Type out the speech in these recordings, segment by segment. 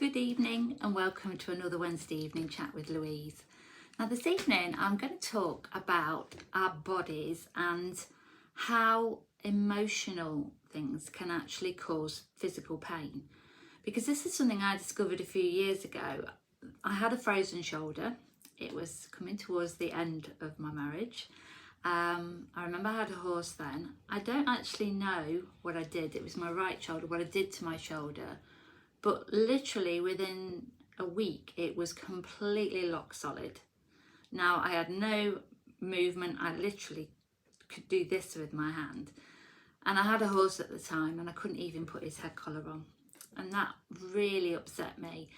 Good evening and welcome to another Wednesday evening chat with Louise. Now this evening I'm going to talk about our bodies and how emotional things can actually cause physical pain. Because this is something I discovered a few years ago. I had a frozen shoulder. It was coming towards the end of my marriage. I remember I had a horse then. I don't actually know what I did. It was my right shoulder, what I did to my shoulder. But literally within a week, it was completely lock solid. Now I had no movement. I literally could do this with my hand. And I had a horse at the time and I couldn't even put his head collar on. And that really upset me.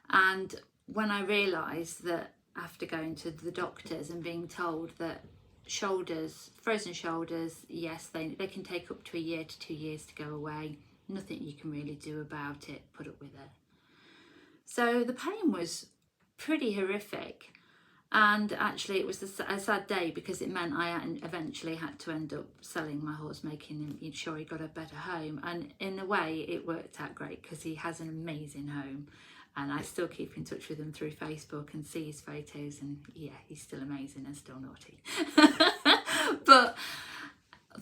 And when I realised that after going to the doctors and being told that shoulders, frozen shoulders, yes, they can take up to a year to 2 years to go away. Nothing you can really do about it, put up with it. So the pain was pretty horrific. And actually it was a sad day because it meant I eventually had to end up selling my horse, making him sure he got a better home. And in a way it worked out great because he has an amazing home. And I still keep in touch with him through Facebook and see his photos, and yeah, he's still amazing and still naughty. But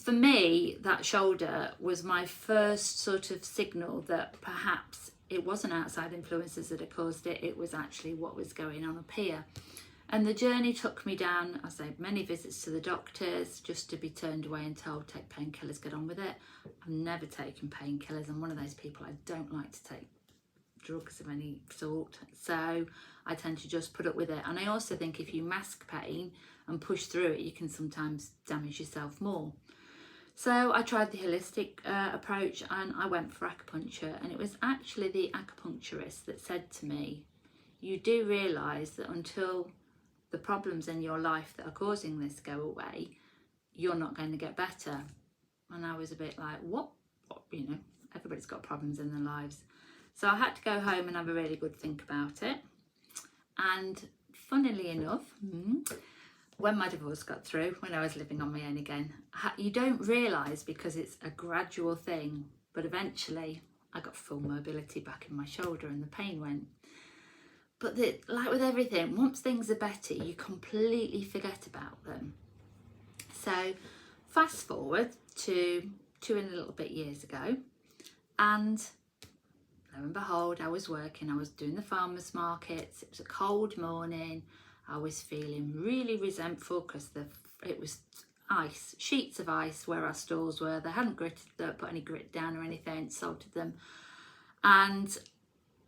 for me, that shoulder was my first sort of signal that perhaps it wasn't outside influences that had caused it, it was actually what was going on up here. And the journey took me down, I say, many visits to the doctors just to be turned away and told, take painkillers, get on with it. I've never taken painkillers. I'm one of those people, I don't like to take drugs of any sort, so I tend to just put up with it. And I also think if you mask pain and push through it, you can sometimes damage yourself more. So I tried the holistic approach and I went for acupuncture, and it was actually the acupuncturist that said to me, you do realise that until the problems in your life that are causing this go away, you're not going to get better. And I was a bit like, what? You know, everybody's got problems in their lives. So I had to go home and have a really good think about it. And funnily enough, when my divorce got through, when I was living on my own again, you don't realise because it's a gradual thing, but eventually I got full mobility back in my shoulder and the pain went. But like with everything, once things are better, you completely forget about them. So fast forward to 2 and a little bit years ago, and lo and behold, I was working, I was doing the farmers markets, it was a cold morning, I was feeling really resentful because it was ice, sheets of ice where our stalls were. They hadn't put any grit down or anything, salted them. And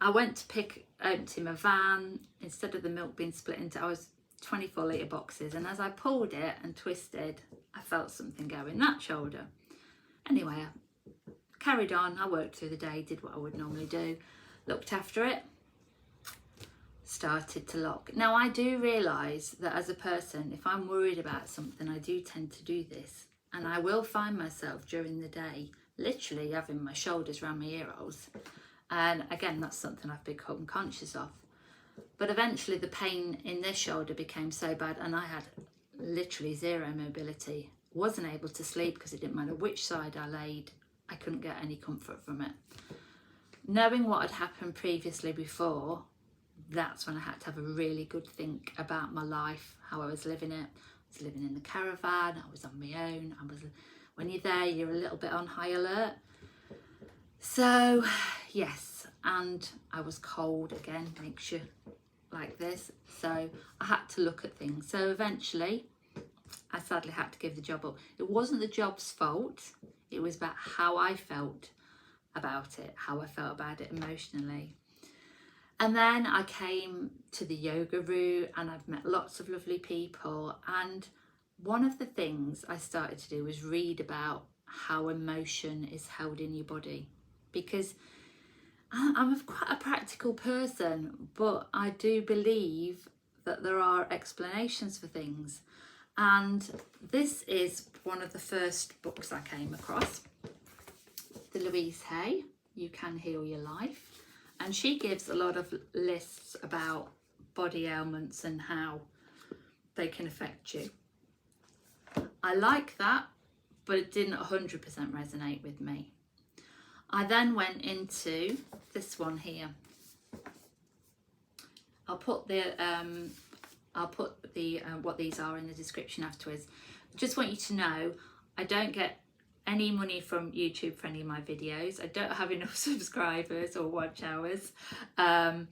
I went to empty my van. Instead of the milk being split into, I was 24 litre boxes. And as I pulled it and twisted, I felt something go in that shoulder. Anyway, I carried on. I worked through the day, did what I would normally do, looked after it, started to lock. Now I do realise that as a person, if I'm worried about something, I do tend to do this. And I will find myself during the day literally having my shoulders around my ear holes. And again, that's something I've become conscious of. But eventually the pain in this shoulder became so bad and I had literally zero mobility. Wasn't able to sleep because it didn't matter which side I laid. I couldn't get any comfort from it. Knowing what had happened previously before, that's when I had to have a really good think about my life, how I was living it. I was living in the caravan, I was on my own. When you're there, you're a little bit on high alert. So yes, and I was cold again, makes you like this. So I had to look at things. So eventually, I sadly had to give the job up. It wasn't the job's fault. It was about how I felt about it, how I felt about it emotionally. And then I came to the yoga route and I've met lots of lovely people. And one of the things I started to do was read about how emotion is held in your body. Because I'm quite a practical person, but I do believe that there are explanations for things. And this is one of the first books I came across, the Louise Hay, You Can Heal Your Life. And she gives a lot of lists about body ailments and how they can affect you. I like that, but it didn't 100% resonate with me. I then went into this one here, I'll put the what these are in the description afterwards. I just want you to know I don't get any money from YouTube for any of my videos. I don't have enough subscribers or watch hours, and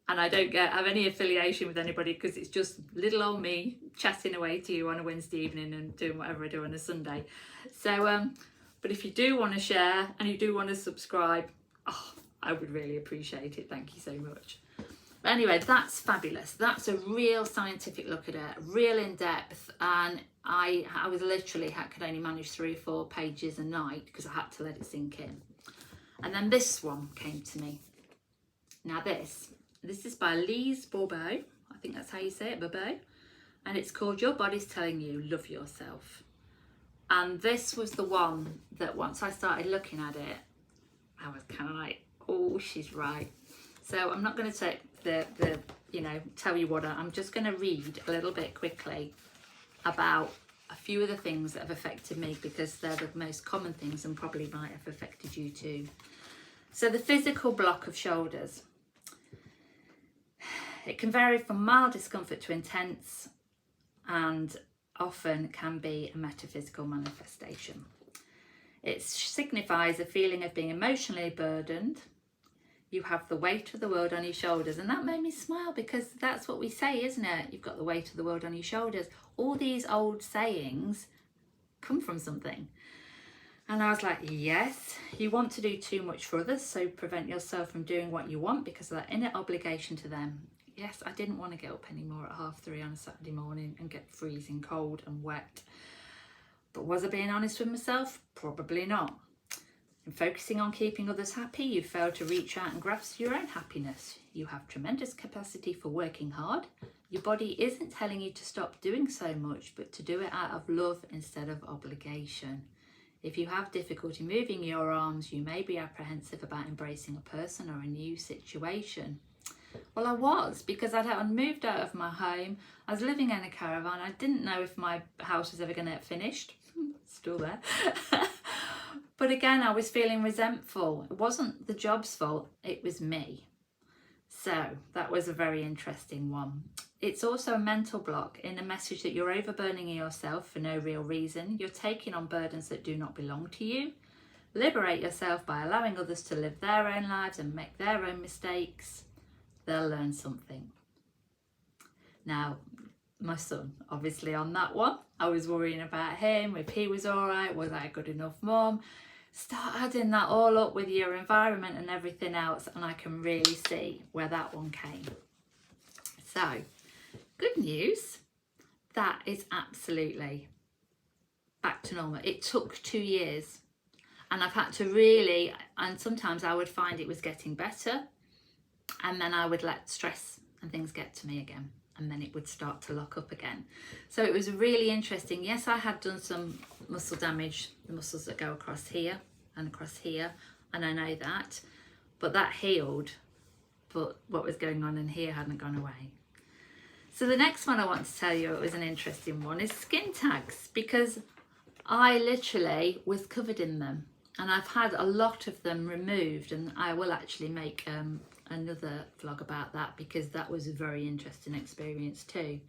I don't have any affiliation with anybody, because it's just little old me chatting away to you on a Wednesday evening and doing whatever I do on a Sunday. So but if you do want to share and you do want to subscribe, oh, I would really appreciate it. Thank you so much. But anyway, that's fabulous. That's a real scientific look at it, real in depth. And I was literally, could only manage 3 or 4 pages a night because I had to let it sink in. And then this one came to me. Now this is by Lisa Bourbeau. I think that's how you say it, Bourbeau. And it's called Your Body's Telling You, Love Yourself. And this was the one that once I started looking at it, I was kind of like, oh, she's right. So I'm not going to take tell you what, I'm just going to read a little bit quickly about a few of the things that have affected me, because they're the most common things and probably might have affected you too. So the physical block of shoulders. It can vary from mild discomfort to intense, and often can be a metaphysical manifestation. It signifies a feeling of being emotionally burdened. You have the weight of the world on your shoulders. And that made me smile, because that's what we say, isn't it? You've got the weight of the world on your shoulders. All these old sayings come from something. And I was like, yes, you want to do too much for others, so prevent yourself from doing what you want because of that inner obligation to them. Yes, I didn't want to get up anymore at 3:30 on a Saturday morning and get freezing cold and wet. But was I being honest with myself? Probably not. In focusing on keeping others happy, you fail to reach out and grasp your own happiness. You have tremendous capacity for working hard. Your body isn't telling you to stop doing so much, but to do it out of love instead of obligation. If you have difficulty moving your arms, you may be apprehensive about embracing a person or a new situation. Well, I was, because I'd moved out of my home. I was living in a caravan. I didn't know if my house was ever going to get finished. Still there. But again, I was feeling resentful. It wasn't the job's fault, it was me. So that was a very interesting one. It's also a mental block in a message that you're overburdening yourself for no real reason. You're taking on burdens that do not belong to you. Liberate yourself by allowing others to live their own lives and make their own mistakes. They'll learn something. Now, my son, obviously on that one, I was worrying about him, if he was all right, was I a good enough mum? Start adding that all up with your environment and everything else, and I can really see where that one came. So, good news, that is absolutely back to normal. It took 2 years, and I've had to really, and sometimes I would find it was getting better, and then I would let stress and things get to me again, and then it would start to lock up again. So it was really interesting. Yes, I had done some muscle damage, the muscles that go across here and across here, and I know that, but that healed, but what was going on in here hadn't gone away. So the next one I want to tell you, it was an interesting one, is skin tags, because I literally was covered in them, and I've had a lot of them removed, and I will actually make another vlog about that, because that was a very interesting experience too.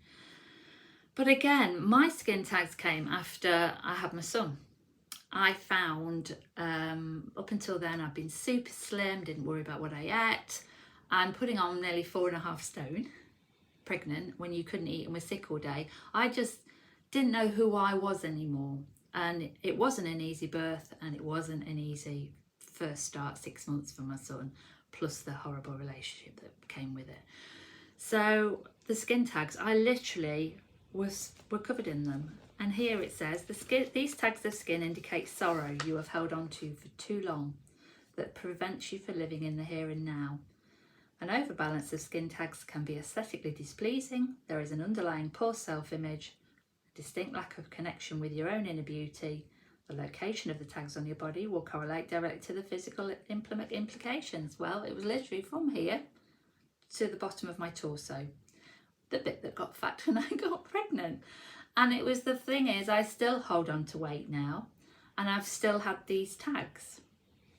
But again, my skin tags came after I had my son. I found up until then I'd been super slim, didn't worry about what I ate. I'm putting on nearly 4.5 stone, pregnant, when you couldn't eat and was sick all day. I just didn't know who I was anymore, and it wasn't an easy birth, and it wasn't an easy first start, 6 months for my son, plus the horrible relationship that came with it. So the skin tags, I literally were covered in them. And here it says, these tags of skin indicate sorrow you have held on to for too long that prevents you from living in the here and now. An overbalance of skin tags can be aesthetically displeasing. There is an underlying poor self-image, a distinct lack of connection with your own inner beauty. The location of the tags on your body will correlate directly to the physical implications. Well, it was literally from here to the bottom of my torso, the bit that got fat when I got pregnant. And it was, the thing is, I still hold on to weight now, and I've still had these tags.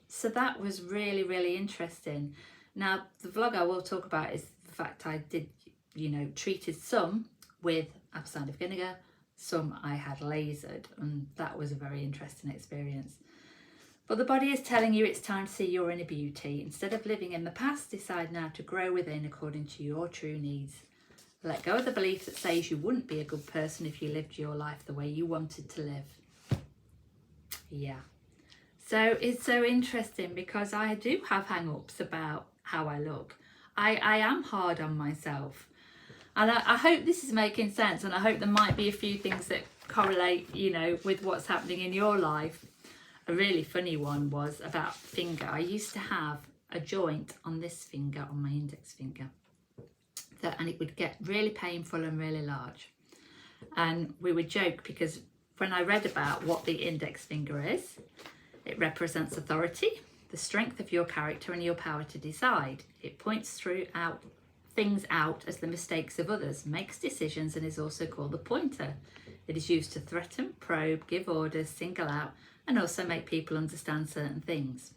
So that was really, really interesting. Now, the vlog I will talk about is the fact I did, treated some with apple cider vinegar, some I had lasered, and that was a very interesting experience. But the body is telling you it's time to see your inner beauty. Instead of living in the past, decide now to grow within according to your true needs. Let go of the belief that says you wouldn't be a good person if you lived your life the way you wanted to live. Yeah. So it's so interesting because I do have hang-ups about how I look. I am hard on myself. And I hope this is making sense, and I hope there might be a few things that correlate, with what's happening in your life. A really funny one was about finger. I used to have a joint on this finger, on my index finger, and it would get really painful and really large. And we would joke because when I read about what the index finger is, it represents authority, the strength of your character and your power to decide. It points things out as the mistakes of others, makes decisions, and is also called the pointer. It is used to threaten, probe, give orders, single out, and also make people understand certain things.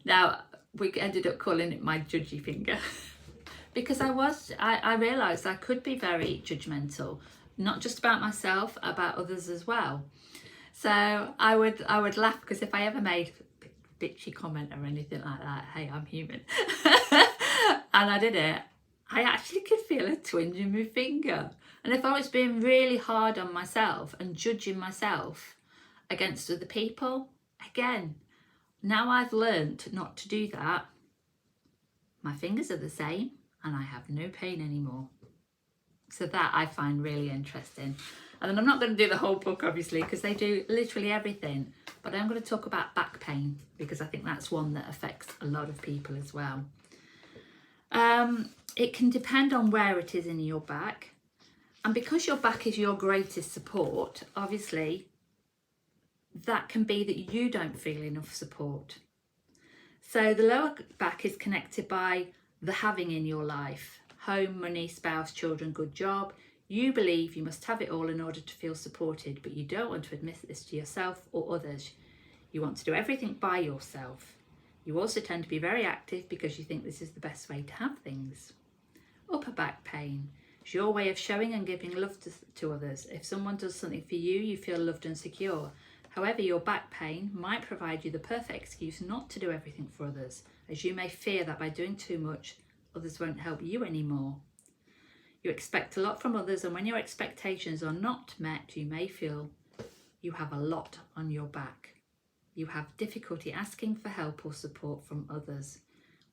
Now, we ended up calling it my judgy finger because I realised I could be very judgmental, not just about myself, about others as well. So I would laugh because if I ever made a bitchy comment or anything like that, hey, I'm human, and I did it, I actually could feel a twinge in my finger. And if I was being really hard on myself and judging myself against other people, again, now I've learned not to do that. My fingers are the same and I have no pain anymore. So that I find really interesting. And then I'm not going to do the whole book, obviously, because they do literally everything. But I'm going to talk about back pain because I think that's one that affects a lot of people as well. It can depend on where it is in your back. And because your back is your greatest support, obviously, that can be that you don't feel enough support. So the lower back is connected by the having in your life: home, money, spouse, children, good job. You believe you must have it all in order to feel supported, but you don't want to admit this to yourself or others. You want to do everything by yourself. You also tend to be very active because you think this is the best way to have things. Upper back pain is your way of showing and giving love to others. If someone does something for you, you feel loved and secure. However, your back pain might provide you the perfect excuse not to do everything for others, as you may fear that by doing too much, others won't help you anymore. You expect a lot from others, and when your expectations are not met, you may feel you have a lot on your back. You have difficulty asking for help or support from others.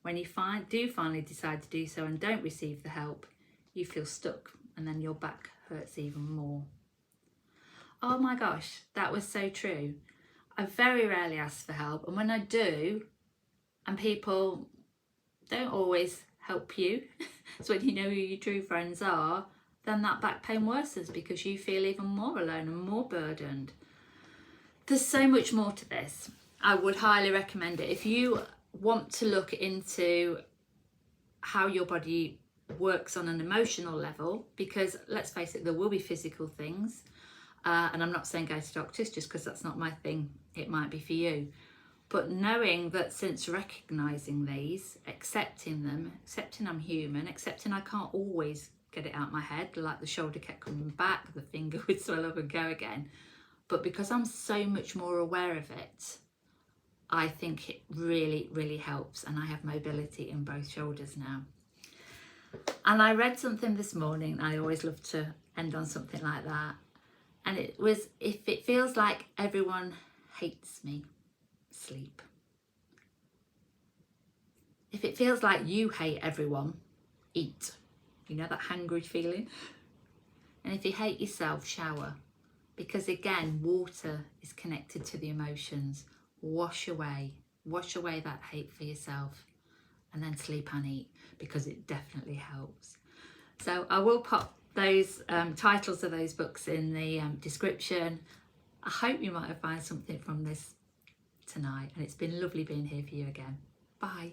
When you do finally decide to do so and don't receive the help, you feel stuck, and then your back hurts even more. Oh my gosh, that was so true. I very rarely ask for help, and when I do, and people don't always help you, so when you know who your true friends are, then that back pain worsens because you feel even more alone and more burdened. There's so much more to this. I would highly recommend it. If you want to look into how your body works on an emotional level, because let's face it, there will be physical things, and I'm not saying go to doctors just because that's not my thing. It might be for you. But knowing that since recognising these, accepting them, accepting I'm human, accepting I can't always get it out my head, like the shoulder kept coming back, the finger would swell up and go again. But because I'm so much more aware of it, I think it really, really helps. And I have mobility in both shoulders now. And I read something this morning. I always love to end on something like that. And it was, if it feels like everyone hates me, sleep. If it feels like you hate everyone, eat. You know that hangry feeling? And if you hate yourself, shower. Because again, water is connected to the emotions. Wash away that hate for yourself, and then sleep and eat, because it definitely helps. So I will pop those titles of those books in the description. I hope you might have found something from this tonight, and it's been lovely being here for you again. Bye.